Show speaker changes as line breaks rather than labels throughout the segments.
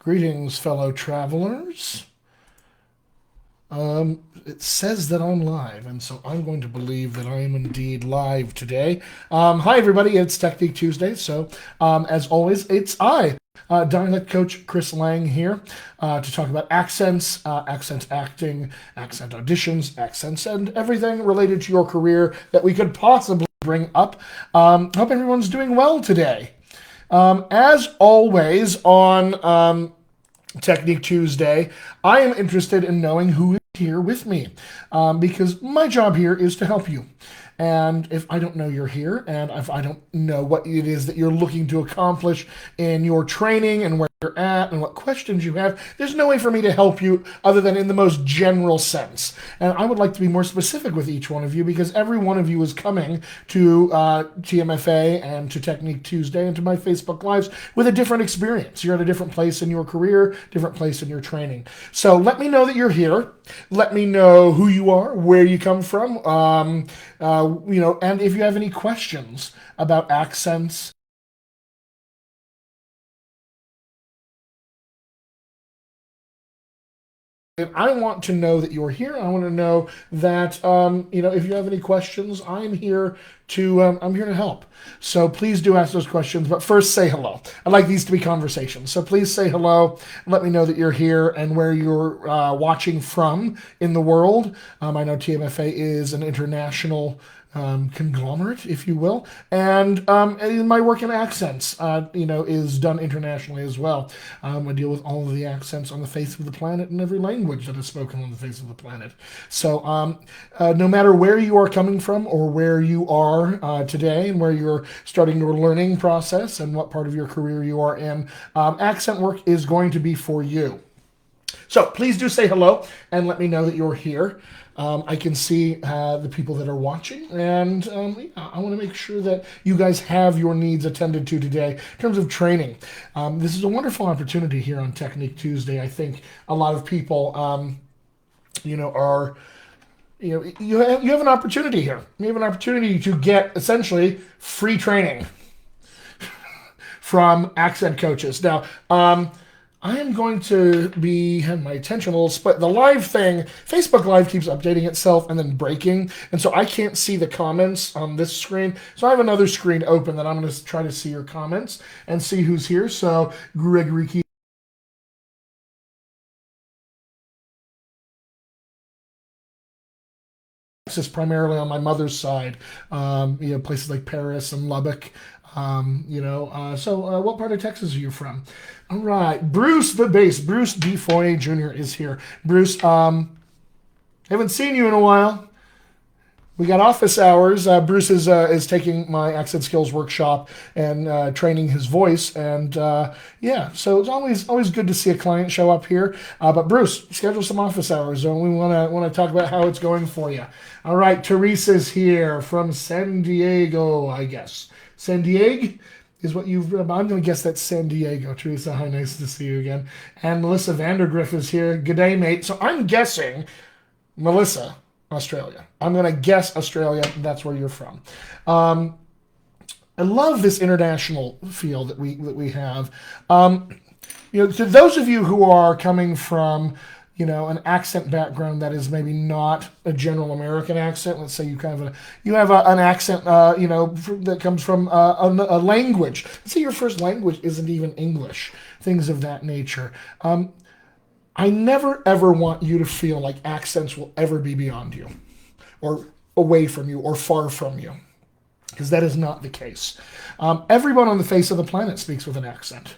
Greetings, fellow travelers. It says that I'm live, and so I'm going to believe that I am indeed live today. Hi, everybody. It's Technique Tuesday. So, as always, it's dialect coach Chris Lang here to talk about accents, accent acting, accent auditions, accents, and everything related to your career that we could possibly bring up. Hope everyone's doing well today. As always on Technique Tuesday, I am interested in knowing who is here with me because my job here is to help you. And if I don't know you're here, and if I don't know what it is that you're looking to accomplish in your training and where you're at and what questions you have, there's no way for me to help you other than in the most general sense. And I would like to be more specific with each one of you because every one of you is coming to TMFA and to Technique Tuesday and to my Facebook Lives with a different experience. You're at a different place in your career, different place in your training. So let me know that you're here. Let me know who you are, where you come from, and if you have any questions about accents. And I want to know that you're here. I want to know that if you have any questions, I'm here to help. So please do ask those questions. But first, say hello. I'd like these to be conversations. So please say hello. Let me know that you're here and where you're watching from in the world. I know TMFA is an international conglomerate, if you will, and my work in accents, is done internationally as well. I deal with all of the accents on the face of the planet and every language that is spoken on the face of the planet. So, no matter where you are coming from or where you are today, and where you're starting your learning process and what part of your career you are in, accent work is going to be for you. So please do say hello and let me know that you're here. I can see the people that are watching, and I want to make sure that you guys have your needs attended to today in terms of training. This is a wonderful opportunity here on Technique Tuesday. I think a lot of people, you have an opportunity here. You have an opportunity to get essentially free training from accent coaches. Now, I am going to have my attention a little split. The live thing, Facebook Live keeps updating itself and then breaking. And so I can't see the comments on this screen. So I have another screen open that I'm going to try to see your comments and see who's here. So Gregory Key. This is primarily on my mother's side, places like Paris and Lubbock. What part of Texas are you from? All right, Bruce the bass, Bruce D. Foy Jr. is here. Bruce, haven't seen you in a while. We got office hours. Bruce is taking my accent skills workshop and training his voice, and so it's always good to see a client show up here. But Bruce, schedule some office hours, and we want to talk about how it's going for you. All right, Teresa's here from San Diego, I guess. San Diego is what you've. I'm going to guess that's San Diego. Teresa, hi, nice to see you again. And Melissa Vandergriff is here. Good day, mate. So I'm guessing Melissa. Australia. I'm going to guess Australia. That's where you're from. I love this international feel that we have. To those of you who are coming from, an accent background that is maybe not a general American accent. Let's say you have an accent, that comes from a language. Let's say your first language isn't even English. Things of that nature. I never ever want you to feel like accents will ever be beyond you or away from you or far from you, because that is not the case. Everyone on the face of the planet speaks with an accent.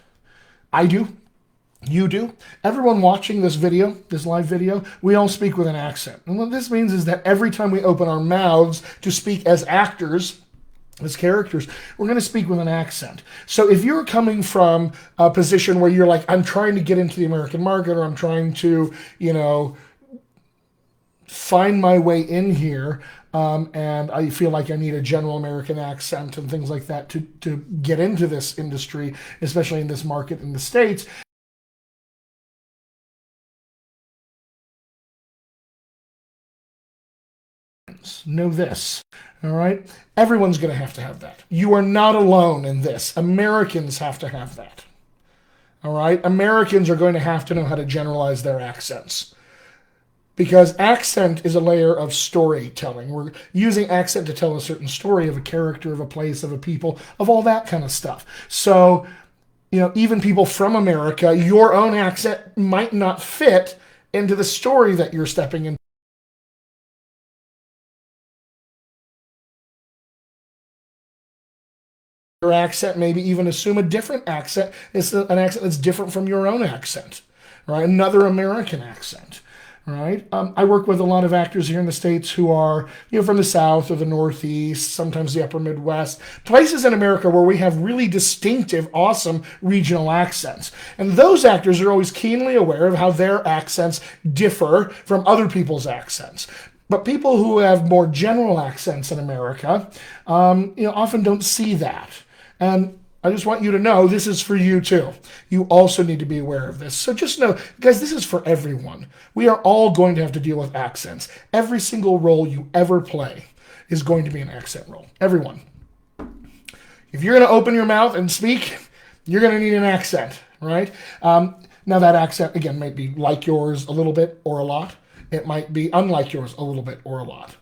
I do. You do. Everyone watching this live video, we all speak with an accent. And what this means is that every time we open our mouths to speak as actors, as characters, we're going to speak with an accent. So if you're coming from a position where you're like, I'm trying to get into the American market, or I'm trying to, find my way in here, and I feel like I need a general American accent and things like that to get into this industry, especially in this market in the States. Know this, all right? Everyone's going to have that. You are not alone in this. Americans have to have that. All right? Americans are going to have to know how to generalize their accents. Because accent is a layer of storytelling. We're using accent to tell a certain story of a character, of a place, of a people, of all that kind of stuff. So, even people from America, your own accent might not fit into the story that you're stepping into. Your accent, maybe even assume a different accent. It's an accent that's different from your own accent, right? Another American accent. Right. I work with a lot of actors here in the States who are, from the South or the Northeast, sometimes the Upper Midwest, places in America where we have really distinctive, awesome regional accents. And those actors are always keenly aware of how their accents differ from other people's accents. But people who have more general accents in America, often don't see that. And I just want you to know this is for you too. You also need to be aware of this. So just know, guys, this is for everyone. We are all going to have to deal with accents. Every single role you ever play is going to be an accent role. Everyone. If you're going to open your mouth and speak, you're going to need an accent, right? Now that accent, again, might be like yours a little bit or a lot. It might be unlike yours a little bit or a lot.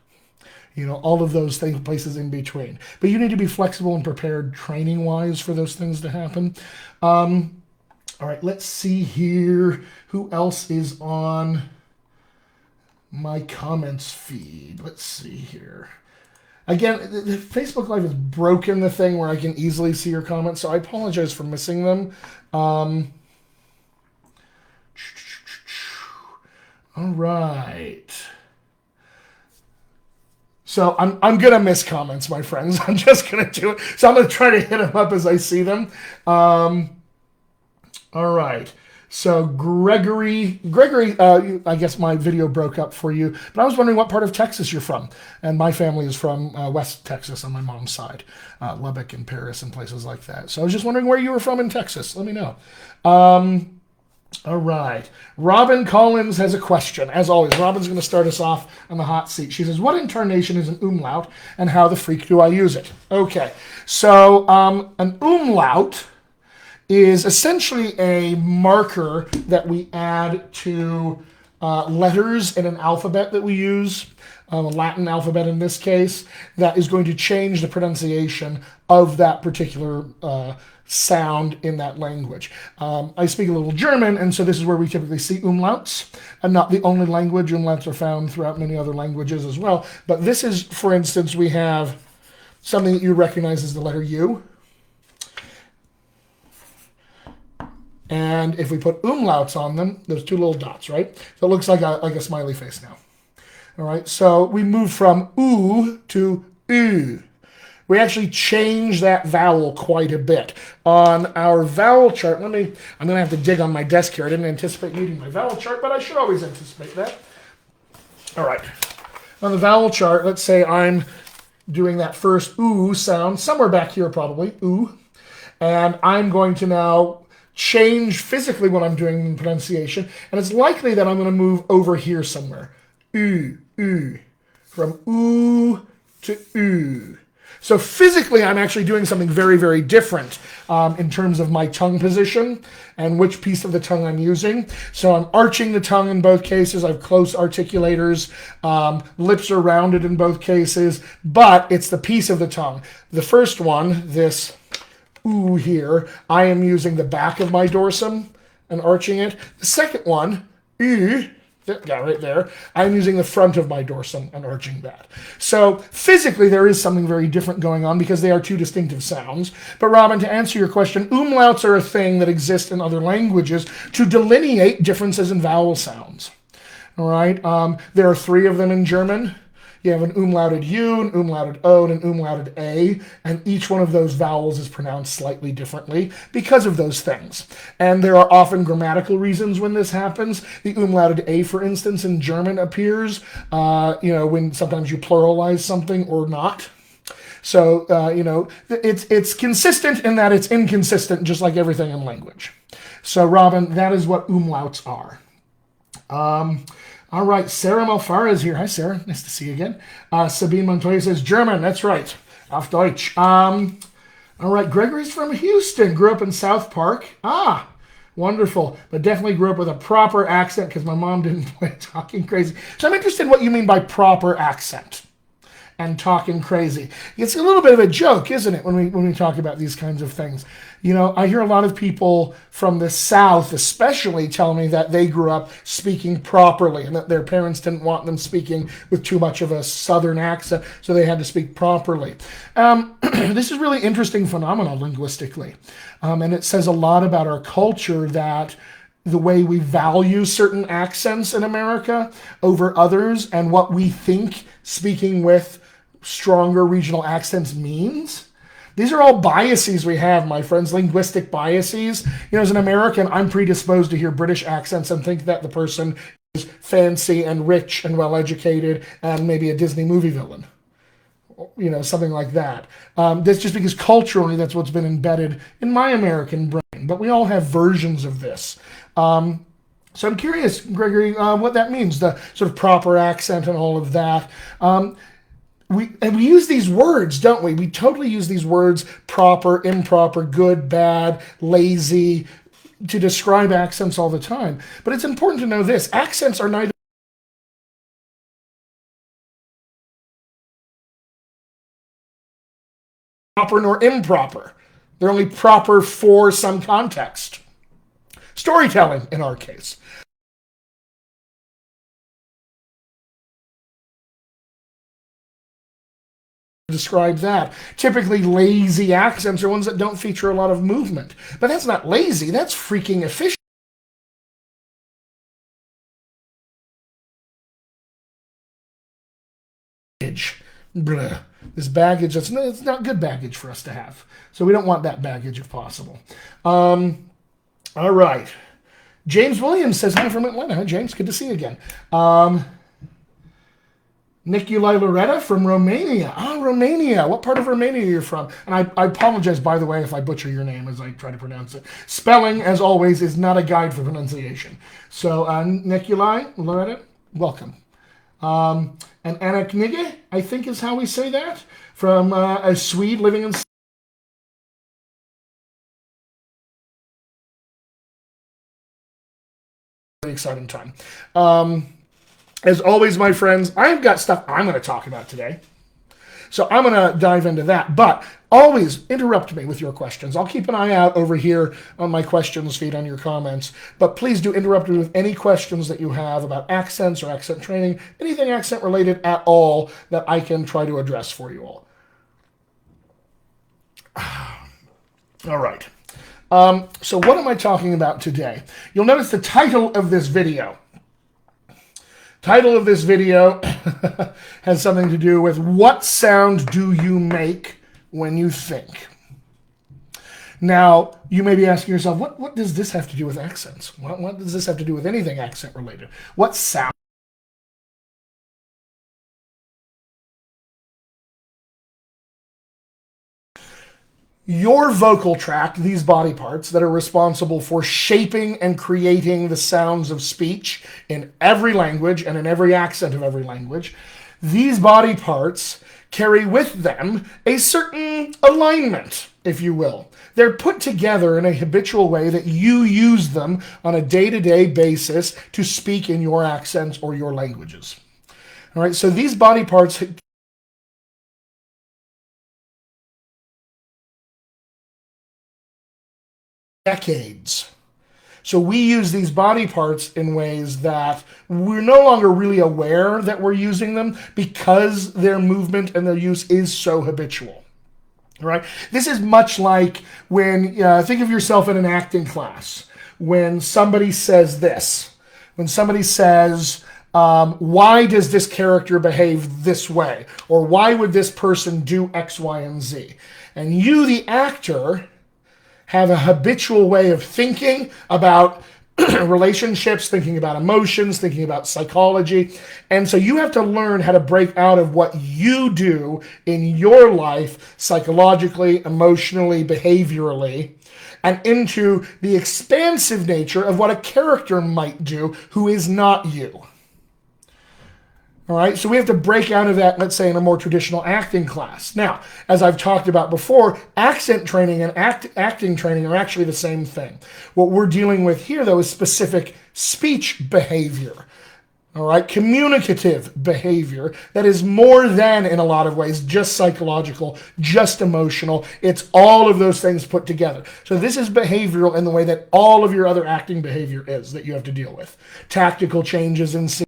All of those things, places in between. But you need to be flexible and prepared training-wise for those things to happen. All right, let's see here. Who else is on my comments feed? Let's see here. Again, the Facebook Live has broken the thing where I can easily see your comments, so I apologize for missing them. All right. So I'm going to miss comments, my friends. I'm just going to do it. So I'm going to try to hit them up as I see them. All right. So Gregory, I guess my video broke up for you, but I was wondering what part of Texas you're from. And my family is from West Texas on my mom's side, Lubbock and Paris and places like that. So I was just wondering where you were from in Texas. Let me know. All right. Robin Collins has a question. As always, Robin's going to start us off on the hot seat. She says, what intonation is an umlaut and how the freak do I use it? Okay. So an umlaut is essentially a marker that we add to letters in an alphabet that we use, a Latin alphabet in this case, that is going to change the pronunciation of that particular sound in that language. I speak a little German, and so this is where we typically see umlauts. And not the only language. Umlauts are found throughout many other languages as well. But this is, for instance, we have something that you recognize as the letter U. And if we put umlauts on them, there's two little dots, right? So it looks like a smiley face now. All right, so we move from oo to ü. We actually change that vowel quite a bit. On our vowel chart, I'm going to have to dig on my desk here. I didn't anticipate needing my vowel chart, but I should always anticipate that. All right. On the vowel chart, let's say I'm doing that first oo sound, somewhere back here probably, oo. And I'm going to now change physically what I'm doing in pronunciation. And it's likely that I'm going to move over here somewhere. Ü, ü. From oo to ü. So physically, I'm actually doing something very, very different in terms of my tongue position and which piece of the tongue I'm using. So I'm arching the tongue in both cases. I have close articulators. Lips are rounded in both cases, but it's the piece of the tongue. The first one, this ooh here, I am using the back of my dorsum and arching it. The second one, ü, that guy right there, I'm using the front of my dorsum and arching that. So physically there is something very different going on because they are two distinctive sounds. But Robin, to answer your question, umlauts are a thing that exist in other languages to delineate differences in vowel sounds. All right, there are three of them in German. You have an umlauted U, an umlauted O, and an umlauted A, and each one of those vowels is pronounced slightly differently because of those things. And there are often grammatical reasons when this happens. The umlauted A, for instance, in German appears, when sometimes you pluralize something or not. So, it's consistent in that it's inconsistent, just like everything in language. So, Robin, that is what umlauts are. All right, Sarah Malfara is here. Hi, Sarah. Nice to see you again. Sabine Montoya says, German. That's right. Auf Deutsch. All right, Gregory's from Houston. Grew up in South Park. Wonderful. But definitely grew up with a proper accent because my mom didn't play talking crazy. So I'm interested in what you mean by proper accent and talking crazy. It's a little bit of a joke, isn't it, when we talk about these kinds of things? You know, I hear a lot of people from the South especially tell me that they grew up speaking properly and that their parents didn't want them speaking with too much of a Southern accent, so they had to speak properly. This is really interesting phenomenon linguistically, and it says a lot about our culture, that the way we value certain accents in America over others and what we think speaking with stronger regional accents means. These are all biases we have, my friends, linguistic biases. You know, as an American, I'm predisposed to hear British accents and think that the person is fancy and rich and well-educated and maybe a Disney movie villain. You know, something like that. That's just because culturally that's what's been embedded in my American brain. But we all have versions of this. So I'm curious, Gregory, what that means, the sort of proper accent and all of that. We use these words, don't we? We totally use these words, proper, improper, good, bad, lazy, to describe accents all the time. But it's important to know this. Accents are neither proper nor improper. They're only proper for some context. Storytelling, in our case. Describe that. Typically, lazy accents are ones that don't feature a lot of movement. But that's not lazy, that's freaking efficient. Blah. This baggage, it's not good baggage for us to have. So we don't want that baggage if possible. All right. James Williams says, hi from Atlanta. Hi, James. Good to see you again. Nicolai Loretta from Romania. Romania. What part of Romania are you from? And I apologize, by the way, if I butcher your name as I try to pronounce it. Spelling, as always, is not a guide for pronunciation. So, Nicolai Loretta, welcome. And Anna Knigge, I think is how we say that, from a Swede living in... Very exciting time. As always, my friends, I've got stuff I'm going to talk about today. So I'm going to dive into that. But always interrupt me with your questions. I'll keep an eye out over here on my questions feed on your comments. But please do interrupt me with any questions that you have about accents or accent training, anything accent related at all that I can try to address for you all. All right. So what am I talking about today? You'll notice the title of this video. Title of this video has something to do with what sound do you make when you think? Now, you may be asking yourself, what does this have to do with accents? What does this have to do with anything accent related? What sound? Your vocal tract, these body parts that are responsible for shaping and creating the sounds of speech in every language and in every accent of every language, these body parts carry with them a certain alignment, if you will. They're put together in a habitual way that you use them on a day-to-day basis to speak in your accents or your languages. All right, so these body parts decades. So we use these body parts in ways that we're no longer really aware that we're using them because their movement and their use is so habitual. Right? This is much like when, think of yourself in an acting class. When somebody says this, when somebody says, why does this character behave this way? Or why would this person do X, Y, and Z? And you, the actor, have a habitual way of thinking about relationships, thinking about emotions, thinking about psychology. And so you have to learn how to break out of what you do in your life, psychologically, emotionally, behaviorally, and into the expansive nature of what a character might do who is not you. All right, so we have to break out of that, let's say, in a more traditional acting class. Now, as I've talked about before, accent training and acting training are actually the same thing. What we're dealing with here, though, is specific speech behavior. All right, communicative behavior that is more than, in a lot of ways, just psychological, just emotional. It's all of those things put together. So this is behavioral in the way that all of your other acting behavior is that you have to deal with. Tactical changes in scene.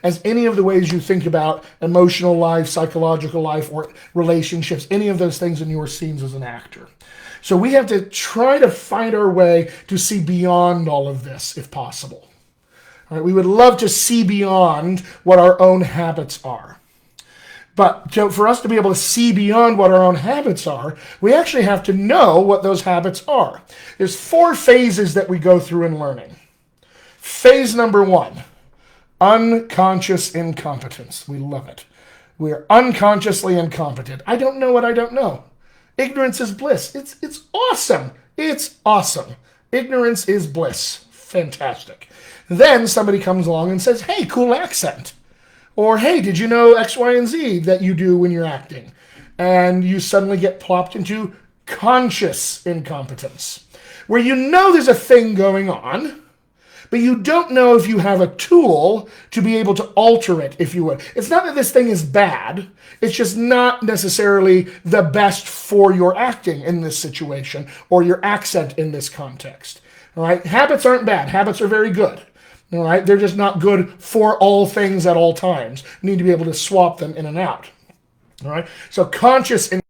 As any of the ways you think about emotional life, psychological life, or relationships, any of those things in your scenes as an actor. So we have to try to find our way to see beyond all of this, if possible. All right, we would love to see beyond what our own habits are. But for us to be able to see beyond what our own habits are, we actually have to know what those habits are. There's 4 phases that we go through in learning. Phase number 1. Unconscious incompetence. We love it. We are unconsciously incompetent. I don't know what I don't know. Ignorance is bliss. It's awesome. It's awesome. Ignorance is bliss. Fantastic. Then somebody comes along and says, hey, cool accent. Or, hey, did you know X, Y, and Z that you do when you're acting? And you suddenly get plopped into conscious incompetence, where you know there's a thing going on, but you don't know if you have a tool to be able to alter it, if you would. It's not that this thing is bad. It's just not necessarily the best for your acting in this situation or your accent in this context. All right? Habits aren't bad. Habits are very good. All right? They're just not good for all things at all times. You need to be able to swap them in and out. All right? So conscious in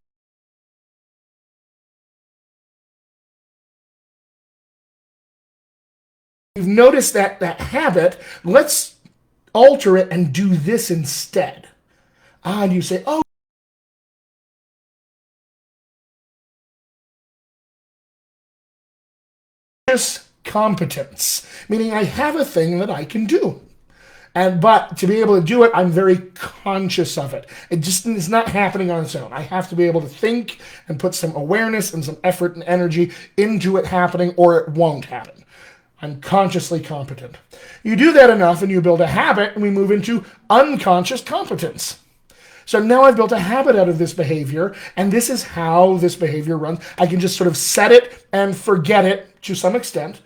you've noticed that habit, let's alter it and do this instead. And you say, oh, competence, meaning I have a thing that I can do. But to be able to do it, I'm very conscious of it. It just is not happening on its own. I have to be able to think and put some awareness and some effort and energy into it happening, or it won't happen. I'm consciously competent. You do that enough and you build a habit, and we move into unconscious competence. So now I've built a habit out of this behavior, and this is how this behavior runs. I can just sort of set it and forget it to some extent.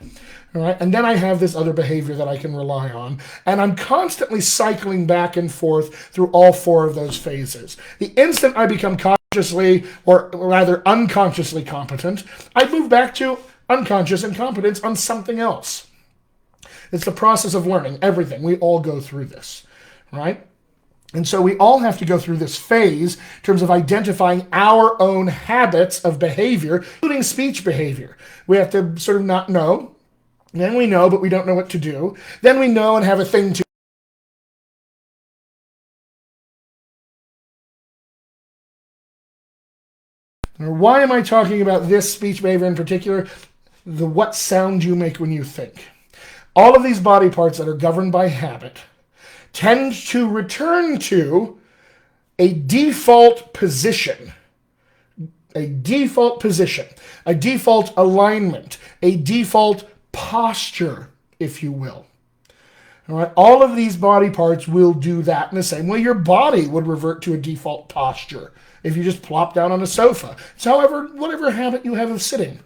All right? And then I have this other behavior that I can rely on. And I'm constantly cycling back and forth through all 4 of those phases. The instant I become consciously, or rather unconsciously competent, I move back to unconscious incompetence on something else. It's the process of learning, everything. We all go through this, right? And so we all have to go through this phase in terms of identifying our own habits of behavior, including speech behavior. We have to sort of not know. Then we know, but we don't know what to do. Then we know and have a thing to. Now, why am I talking about this speech behavior in particular? The what sound you make when you think. All of these body parts that are governed by habit tend to return to a default position, a default alignment, a default posture, if you will. All right, all of these body parts will do that in the same way your body would revert to a default posture if you just plop down on a sofa. It's whatever habit you have of sitting.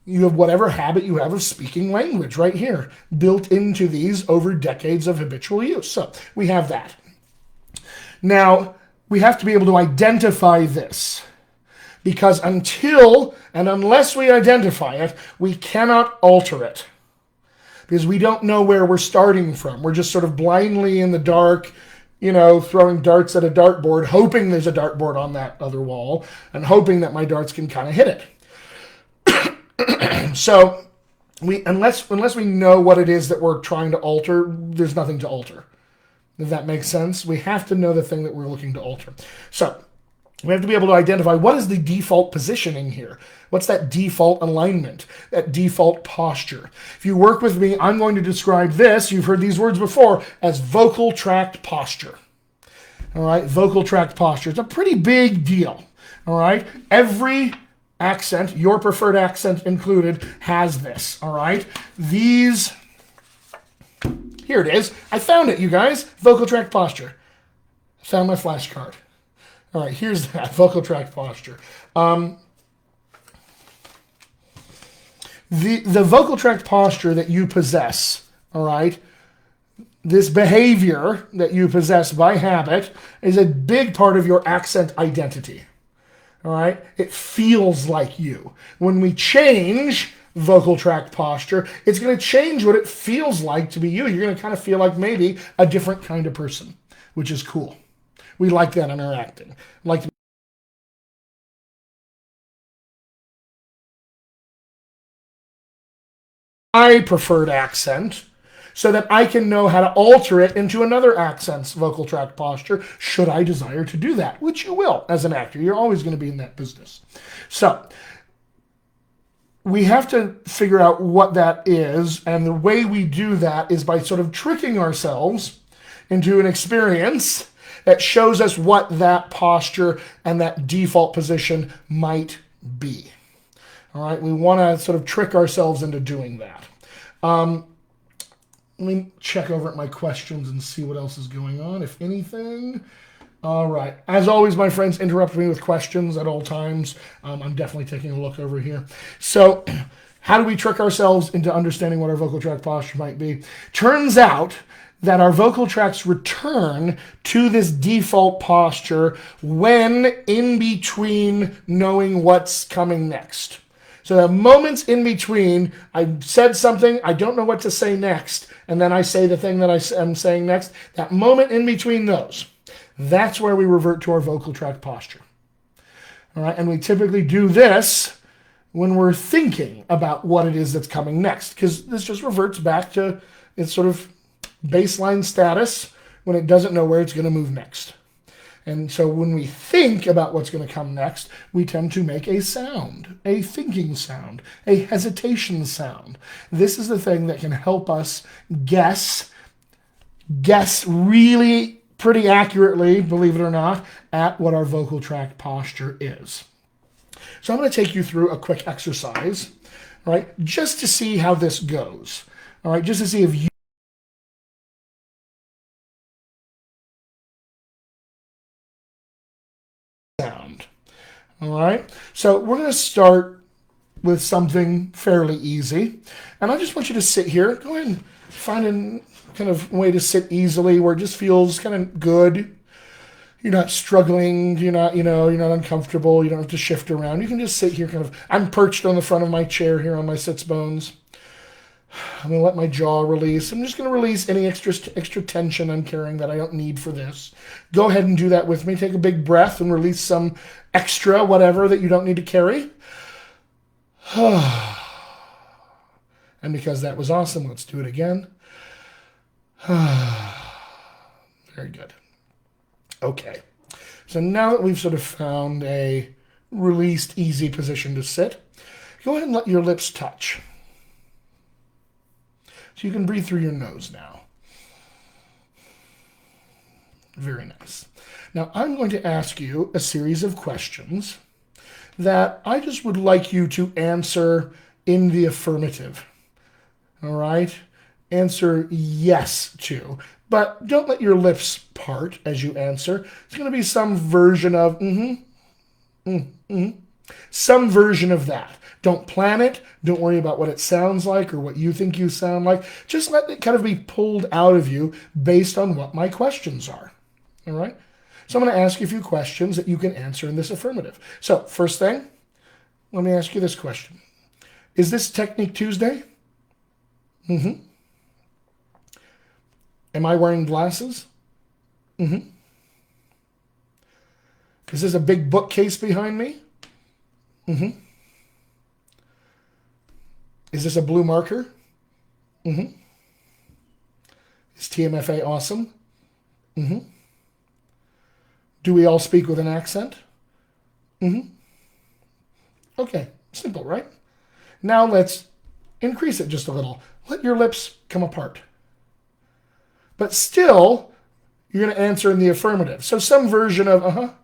You have whatever habit you have of speaking language right here, built into these over decades of habitual use. So we have that. Now, we have to be able to identify this, because until and unless we identify it, we cannot alter it, because we don't know where we're starting from. We're just sort of blindly in the dark, throwing darts at a dartboard, hoping there's a dartboard on that other wall, and hoping that my darts can kind of hit it. So, unless we know what it is that we're trying to alter, there's nothing to alter. Does that make sense? We have to know the thing that we're looking to alter. So, we have to be able to identify what is the default positioning here. What's that default alignment, that default posture? If you work with me, I'm going to describe this, you've heard these words before, as vocal tract posture. All right, vocal tract posture. It's a pretty big deal. All right, every accent, your preferred accent included, has this, all right? These, here it is. I found it, you guys. Vocal tract posture. Found my flashcard. All right, here's that, vocal tract posture. The vocal tract posture that you possess, all right, this behavior that you possess by habit is a big part of your accent identity. All right? It feels like you. When we change vocal tract posture, it's going to change what it feels like to be you. You're going to kind of feel like maybe a different kind of person, which is cool. We like that in our acting. Like my preferred accent, so that I can know how to alter it into another accent's vocal tract posture, should I desire to do that, which you will as an actor. You're always going to be in that business. So we have to figure out what that is, and the way we do that is by sort of tricking ourselves into an experience that shows us what that posture and that default position might be. All right, we want to sort of trick ourselves into doing that. Let me check over at my questions and see what else is going on, if anything. All right. As always, my friends, interrupt me with questions at all times. I'm definitely taking a look over here. So how do we trick ourselves into understanding what our vocal tract posture might be? Turns out that our vocal tracts return to this default posture when in between knowing what's coming next. So the moments in between, I said something, I don't know what to say next, and then I say the thing that I'm saying next, that moment in between those, that's where we revert to our vocal tract posture. All right, and we typically do this when we're thinking about what it is that's coming next, because this just reverts back to its sort of baseline status when it doesn't know where it's going to move next. And so when we think about what's going to come next, we tend to make a sound, a thinking sound, a hesitation sound. This is the thing that can help us guess really pretty accurately, believe it or not, at what our vocal tract posture is. So I'm going to take you through a quick exercise, right, just to see how this goes. All right, just to see if you sound. All right, so we're going to start with something fairly easy, and I just want you to sit here. Go ahead and find a kind of way to sit easily where it just feels kind of good. You're not struggling. You're not uncomfortable. You don't have to shift around. You can just sit here, kind of. I'm perched on the front of my chair here on my sits bones. I'm going to let my jaw release. I'm just going to release any extra tension I'm carrying that I don't need for this. Go ahead and do that with me. Take a big breath and release some extra whatever that you don't need to carry. And because that was awesome, let's do it again. Very good. Okay. So now that we've sort of found a released, easy position to sit, go ahead and let your lips touch. So you can breathe through your nose now. Very nice. Now I'm going to ask you a series of questions that I just would like you to answer in the affirmative. All right? Answer yes to. But don't let your lips part as you answer. It's going to be some version of some version of that. Don't plan it. Don't worry about what it sounds like or what you think you sound like. Just let it kind of be pulled out of you based on what my questions are. All right? So I'm going to ask you a few questions that you can answer in this affirmative. So first thing, let me ask you this question. Is this Technique Tuesday? Mm-hmm. Am I wearing glasses? Mm-hmm. Is this a big bookcase behind me? Mm-hmm. Is this a blue marker? Mm-hmm. Is TMFA awesome? Mm-hmm. Do we all speak with an accent? Mm-hmm. Okay, simple, right? Now let's increase it just a little. Let your lips come apart. But still, you're going to answer in the affirmative. So some version of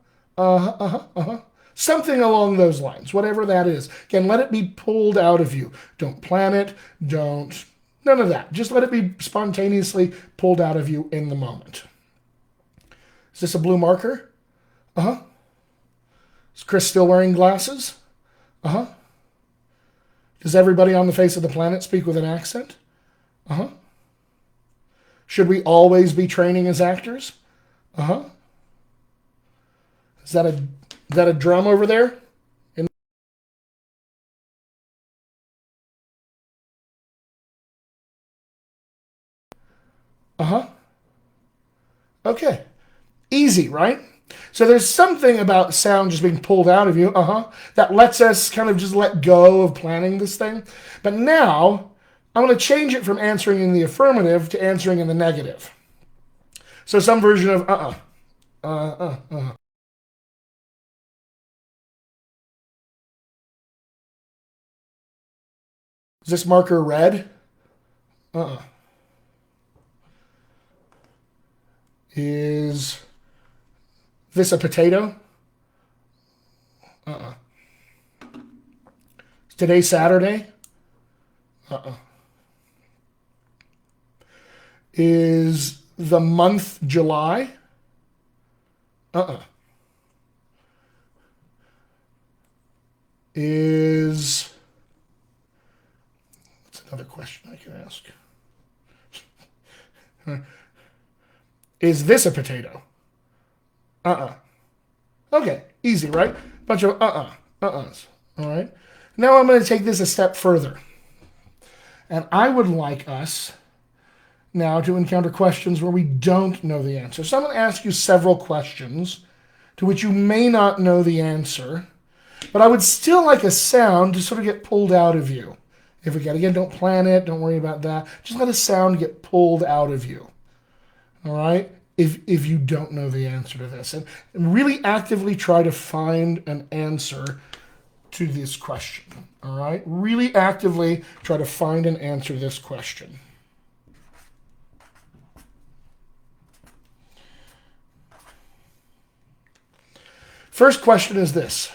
Something along those lines, whatever that is. Again, let it be pulled out of you. Don't plan it. None of that. Just let it be spontaneously pulled out of you in the moment. Is this a blue marker? Uh-huh. Is Chris still wearing glasses? Uh-huh. Does everybody on the face of the planet speak with an accent? Uh-huh. Should we always be training as actors? Uh-huh. Is that a drum over there? Uh-huh. Okay. Easy, right? So there's something about sound just being pulled out of you, that lets us kind of just let go of planning this thing. But now, I'm going to change it from answering in the affirmative to answering in the negative. So some version of Is this marker red? Is this a potato? Is today Saturday? Is the month July? Is... That's another question I can ask. Is this a potato? Okay, easy, right? Bunch of uhs. All right. Now I'm going to take this a step further. And I would like us now to encounter questions where we don't know the answer. So I'm going to ask you several questions to which you may not know the answer, but I would still like a sound to sort of get pulled out of you. If we get, again, don't plan it, don't worry about that. Just let a sound get pulled out of you. All right? If you don't know the answer to this. And really actively try to find an answer to this question. All right? Really actively try to find an answer to this question. First question is this.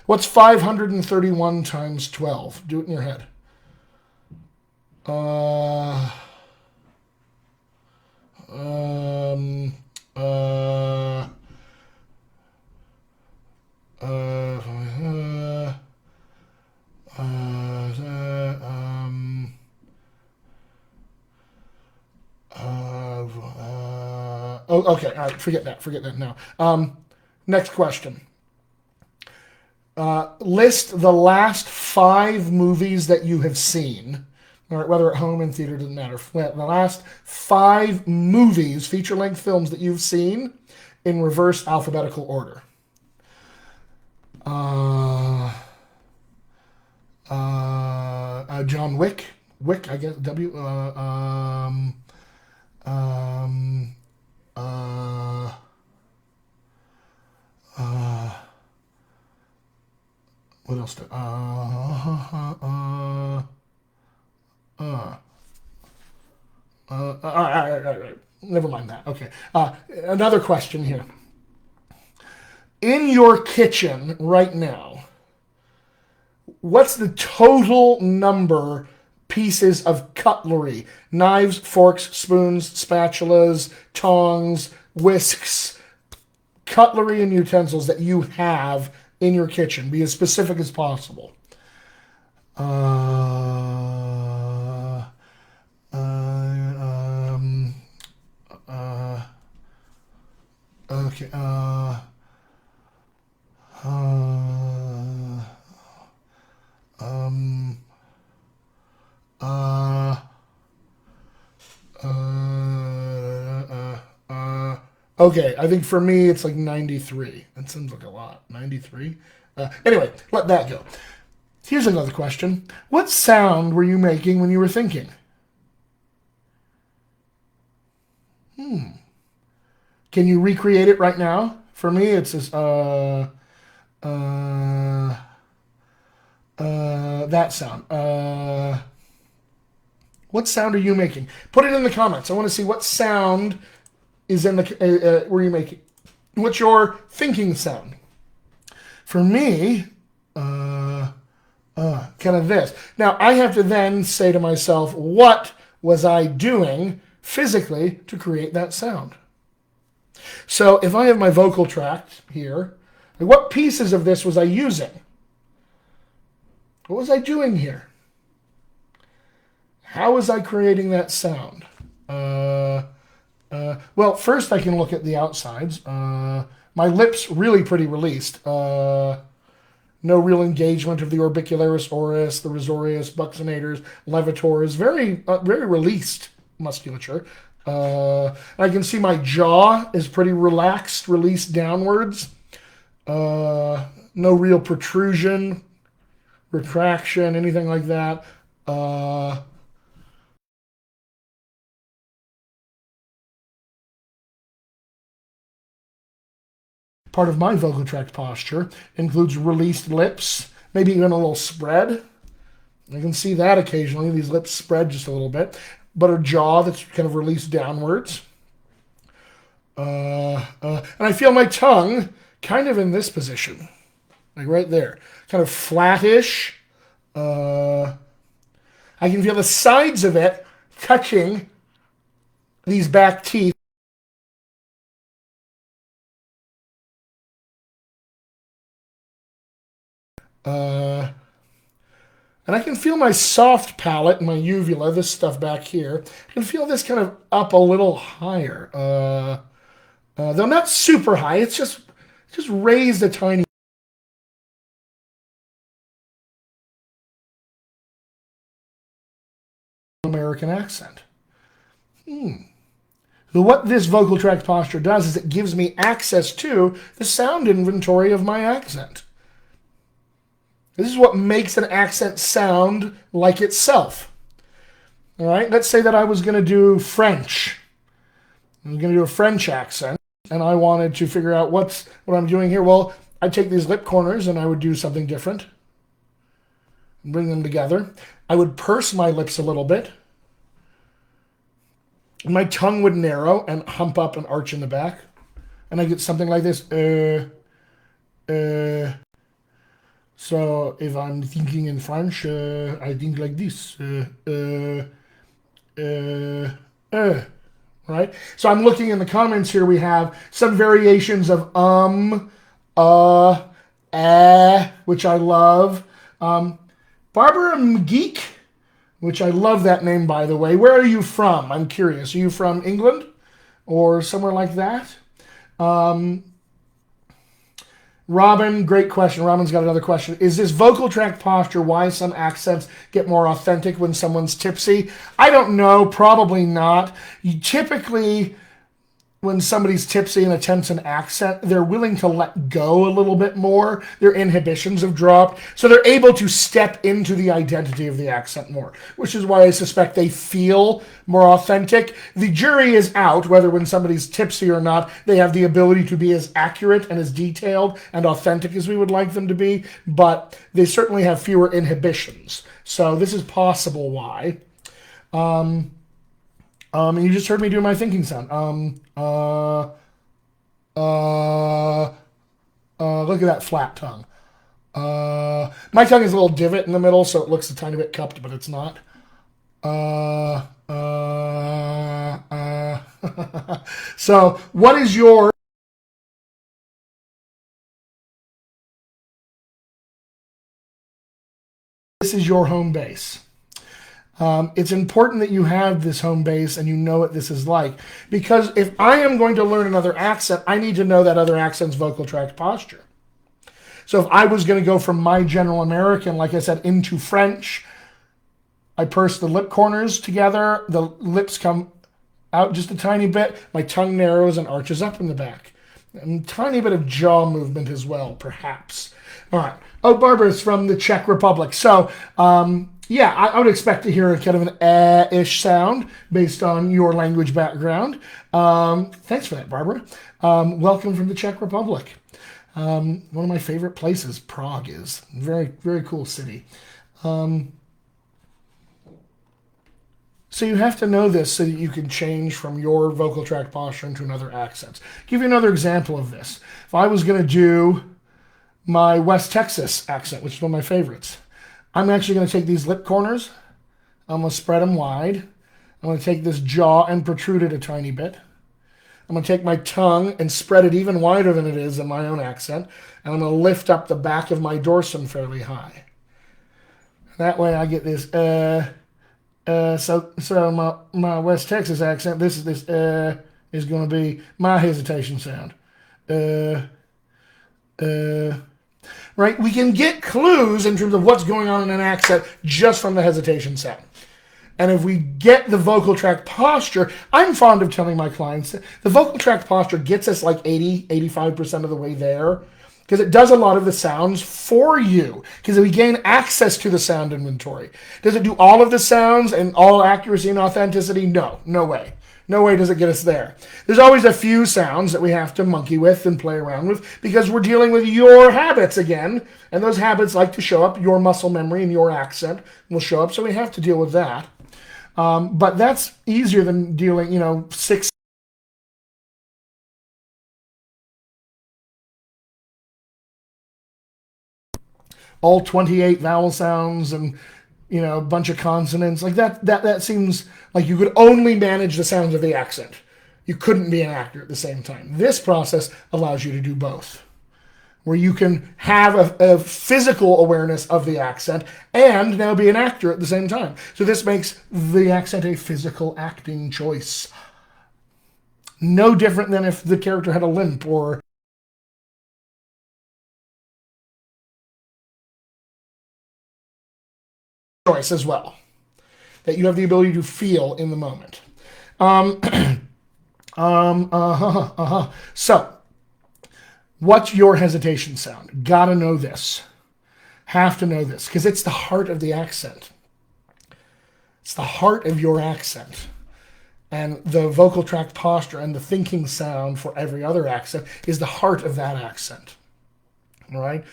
What's 531 times 12? Do it in your head. Okay, all right, forget that now. Next question. List the last 5 movies that you have seen. All right, whether at home, in theater, doesn't matter. The last 5 movies, feature-length films that you've seen in reverse alphabetical order. John Wick, I guess, what else? All right. Never mind that. Okay. Another question here. In your kitchen right now, what's the total number pieces of cutlery? Knives, forks, spoons, spatulas, tongs, whisks, cutlery and utensils that you have in your kitchen. Be as specific as possible. Okay. Okay, I think for me it's like 93. That seems like a lot. 93? Anyway, let that go. Here's another question. What sound were you making when you were thinking? Can you recreate it right now? For me, it's just, that sound. What sound are you making? Put it in the comments. I want to see what sound is in the, were you making? What's your thinking sound? For me, kind of this. Now, I have to then say to myself, what was I doing physically to create that sound? So if I have my vocal tract here, what pieces of this was I using? What was I doing here? How was I creating that sound? Well, first I can look at the outsides. My lips really pretty released. No real engagement of the orbicularis oris, the risorius, buccinators, levators. Very released musculature. I can see my jaw is pretty relaxed, released downwards. No real protrusion, retraction, anything like that. Part of my vocal tract posture includes released lips, maybe even a little spread. I can see that occasionally. These lips spread just a little bit, but a jaw that's kind of released downwards. And I feel my tongue kind of in this position, like right there, kind of flattish. I can feel the sides of it touching these back teeth. And I can feel my soft palate, my uvula, this stuff back here. I can feel this kind of up a little higher. Though not super high, it's just raised a tiny American accent. So what this vocal tract posture does is it gives me access to the sound inventory of my accent. This is what makes an accent sound like itself. All right, let's say that I was going to do French. I'm going to do a French accent, and I wanted to figure out what I'm doing here. Well, I'd take these lip corners, and I would do something different. Bring them together. I would purse my lips a little bit. My tongue would narrow and hump up and arch in the back. And I get something like this. So if I'm thinking in French, I think like this. Right? So I'm looking in the comments here. We have some variations of which I love. Barbara McGeek, which I love that name, by the way. Where are you from? I'm curious. Are you from England or somewhere like that? Robin, great question. Robin's got another question. Is this vocal tract posture why some accents get more authentic when someone's tipsy? I don't know. Probably not. You typically, when somebody's tipsy and attempts an accent, they're willing to let go a little bit more. Their inhibitions have dropped. So they're able to step into the identity of the accent more, which is why I suspect they feel more authentic. The jury is out whether when somebody's tipsy or not, they have the ability to be as accurate and as detailed and authentic as we would like them to be, but they certainly have fewer inhibitions. So this is possible why. And you just heard me do my thinking sound. Look at that flat tongue. My tongue is a little divot in the middle, so it looks a tiny bit cupped, but it's not. So what is your... This is your home base. It's important that you have this home base and you know what this is like. Because if I am going to learn another accent, I need to know that other accent's vocal tract posture. So if I was going to go from my general American, like I said, into French, I purse the lip corners together, the lips come out just a tiny bit, my tongue narrows and arches up in the back. And a tiny bit of jaw movement as well, perhaps. All right. Oh, Barbara's from the Czech Republic. So, yeah, I would expect to hear a kind of an ish sound based on your language background. Thanks for that, Barbara. Welcome from the Czech Republic. One of my favorite places, Prague is. Very, very cool city. So you have to know this so that you can change from your vocal tract posture into another accent. Give you another example of this. If I was going to do my West Texas accent, which is one of my favorites. I'm actually going to take these lip corners. I'm going to spread them wide. I'm going to take this jaw and protrude it a tiny bit. I'm going to take my tongue and spread it even wider than it is in my own accent. And I'm going to lift up the back of my dorsum fairly high. That way I get this, so my West Texas accent, this is going to be my hesitation sound. Right? We can get clues in terms of what's going on in an accent just from the hesitation sound. And if we get the vocal tract posture, I'm fond of telling my clients that the vocal tract posture gets us like 85% of the way there, because it does a lot of the sounds for you, because we gain access to the sound inventory. Does it do all of the sounds and all accuracy and authenticity? No, no way. No way does it get us there. There's always a few sounds that we have to monkey with and play around with, because we're dealing with your habits again, and those habits like to show up. Your muscle memory and your accent will show up, so we have to deal with that. But that's easier than dealing, 6 all 28 vowel sounds and a bunch of consonants. Like that seems like you could only manage the sounds of the accent. You couldn't be an actor at the same time. This process allows you to do both, where you can have a physical awareness of the accent and now be an actor at the same time. So this makes the accent a physical acting choice. No different than if the character had a limp or choice as well, that you have the ability to feel in the moment. So, what's your hesitation sound? Gotta know this. Have to know this, because it's the heart of the accent. It's the heart of your accent. And the vocal tract posture and the thinking sound for every other accent is the heart of that accent. All right?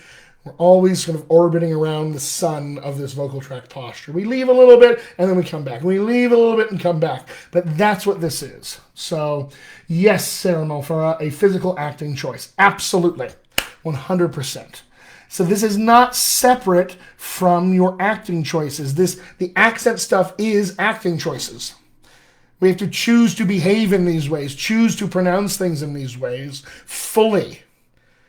We're always sort of orbiting around the sun of this vocal tract posture. We leave a little bit and then we come back. We leave a little bit and come back. But that's what this is. So, yes, Sarah Mulfara, a physical acting choice. Absolutely. 100%. So this is not separate from your acting choices. The accent stuff is acting choices. We have to choose to behave in these ways, choose to pronounce things in these ways fully,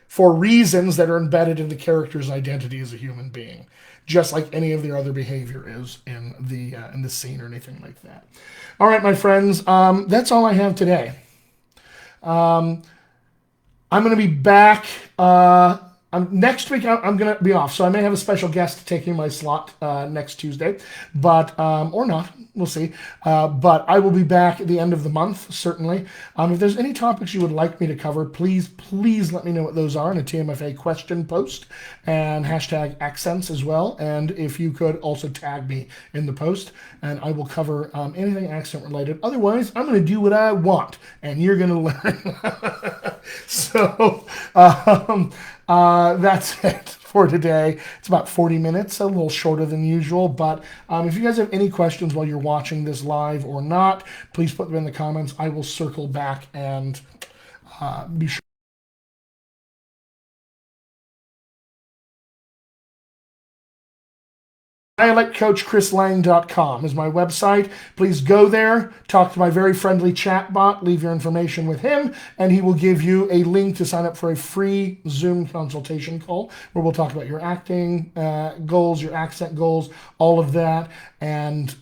for reasons that are embedded in the character's identity as a human being, just like any of their other behavior is in the scene or anything like that. All right, my friends, that's all I have today. I'm going to be back next week. I'm going to be off, so I may have a special guest taking my slot next Tuesday, but or not. We'll see. But I will be back at the end of the month, certainly. If there's any topics you would like me to cover, please let me know what those are in a TMFA question post, and hashtag accents as well. And if you could also tag me in the post, and I will cover anything accent related. Otherwise, I'm going to do what I want, and you're going to learn. So that's it for today. It's about 40 minutes, a little shorter than usual. But if you guys have any questions while you're watching this live or not, please put them in the comments. I will circle back and be sure. DialectCoachChrisLang.com is my website. Please go there, talk to my very friendly chat bot, leave your information with him, and he will give you a link to sign up for a free Zoom consultation call where we'll talk about your acting goals, your accent goals, all of that. And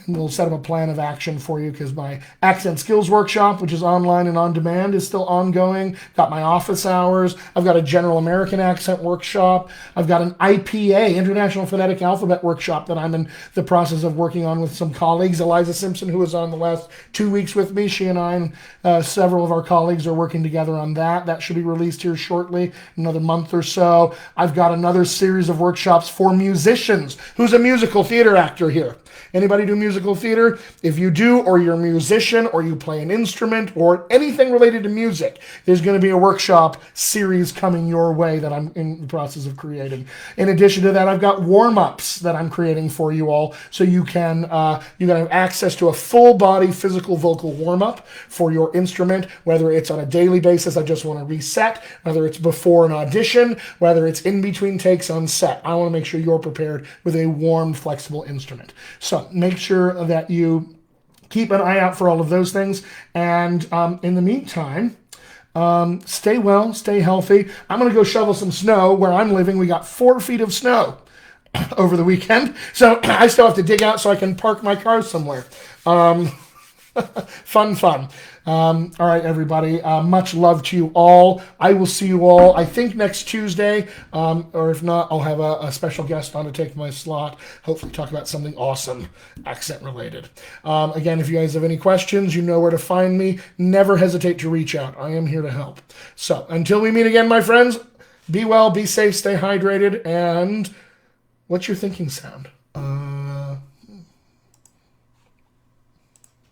we'll set up a plan of action for you, because my accent skills workshop, which is online and on demand, is still ongoing. Got my office hours. I've got a general American accent workshop. I've got an IPA, International Phonetic Alphabet workshop, that I'm in the process of working on with some colleagues. Eliza Simpson, who was on the last 2 weeks with me, she and I and several of our colleagues are working together on that. That should be released here shortly, another month or so. I've got another series of workshops for musicians. Who's a musical theater actor here? Anybody do music musical theater, if you do, or you're a musician, or you play an instrument, or anything related to music, there's going to be a workshop series coming your way that I'm in the process of creating. In addition to that, I've got warm-ups that I'm creating for you all, so you can have access to a full-body physical vocal warm-up for your instrument, whether it's on a daily basis, I just want to reset, whether it's before an audition, whether it's in between takes on set. I want to make sure you're prepared with a warm, flexible instrument. So make sure that you keep an eye out for all of those things. And in the meantime, stay well, stay healthy. I'm going to go shovel some snow. Where I'm living, we got 4 feet of snow over the weekend. So I still have to dig out so I can park my car somewhere. Fun. All right, everybody. Much love to you all. I will see you all, I think, next Tuesday. Or if not, I'll have a special guest on to take my slot. Hopefully talk about something awesome, accent related. Again, if you guys have any questions, you know where to find me. Never hesitate to reach out. I am here to help. So until we meet again, my friends, be well, be safe, stay hydrated, and what's your thinking sound?